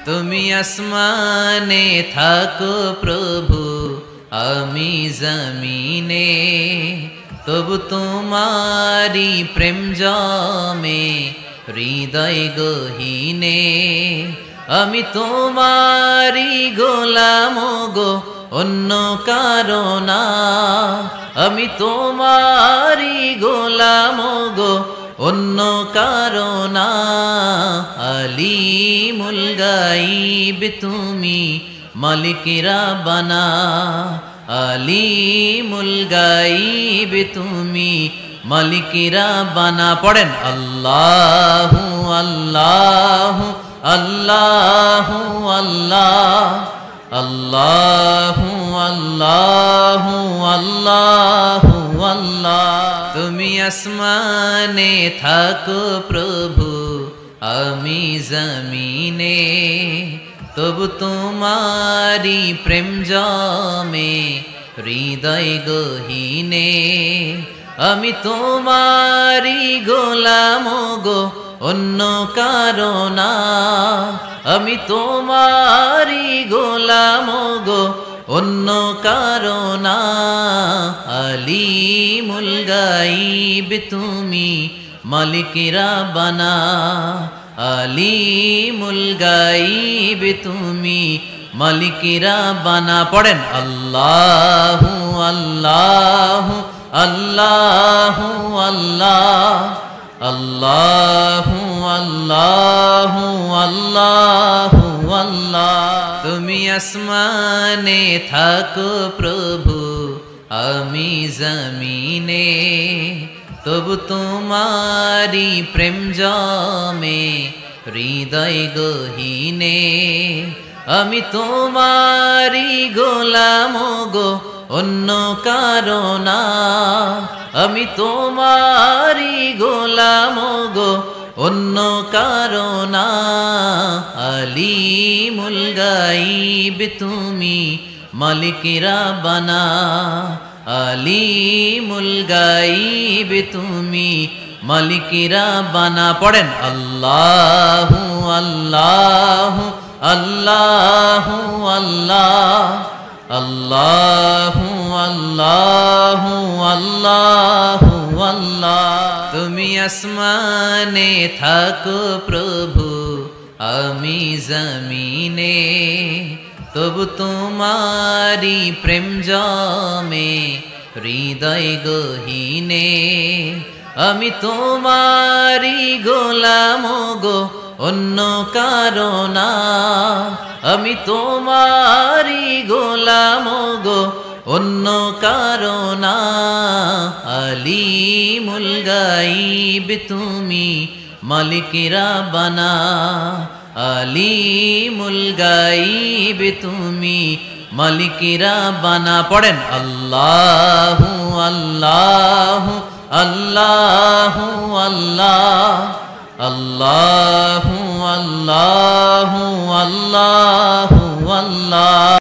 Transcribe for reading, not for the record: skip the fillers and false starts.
তুমি আসমানে থাকো প্রভু, আমি জমিনে, তবু তোমারি প্রেম জমে হৃদয় গহীনে। আমি তোমারি গোলাম গো, অন্য কারো না। আমি তোমারি গোলাম গো, অন্য কারো না। আলিমুল গাইব তুমি, মালিক রাব্বানা। আলিমুল গাইব তুমি, মালিক রাব্বানা। পড়েন আল্লাহু আল্লাহু আল্লাহু আল্লাহ, আল্লাহু আল্লাহু আল্লাহু আল্লাহ। তুমি আসমানে থাকো প্রভু, আমি জমিনে, তবু তোমারি প্রেম জমে হৃদয় গহীনে। আমি তোমারি গোলাম গো, অন্য কারো না। আমি তোমারি গোলাম গো, অন্য কারো না। আলিমুল গাইব তুমি, মালিক রাব্বানা। আলিমুল গাইব তুমি, মালিক রাব্বানা। পড়েন আল্লাহু আল্লাহু আল্লাহু আল্লাহ, আল্লাহু আল্লাহু আল্লাহু আল্লাহ। তুমি আসমানে থাকো প্রভু, আমি জমিনে, তবু তোমারি প্রেম জমে হৃদয় গহীনে। আমি তোমারি গোলাম গো, অন্য কারো না। আমি তোমারি গোলাম গো, অন্য কারো না। আলিমুল গাইব তুমি, মালিক রাব্বানা। আলিমুল গাইব তুমি, মালিক রাব্বানা। পড়েন আল্লাহু আল্লাহু আল্লাহু আল্লাহ, আল্লাহু আল্লাহু আল্লাহু আল্লাহ। তুমি আসমানে থাকো প্রভু, আমি জমিনে, তবু তোমারি প্রেম জমে হৃদয় গহীনে। আমি তোমারি গোলাম গো, অন্য কারো না। আমি তোমারি গোলাম গো, অন্য কারো না। আলিমুল গাইব তুমি, মালিক রাব্বানা। আলিমুল গাইব তুমি, মালিক রাব্বানা। পড়েন আল্লাহু আল্লাহু আল্লাহু আল্লাহ, আল্লাহু আল্লাহু আল্লাহু আল্লাহ।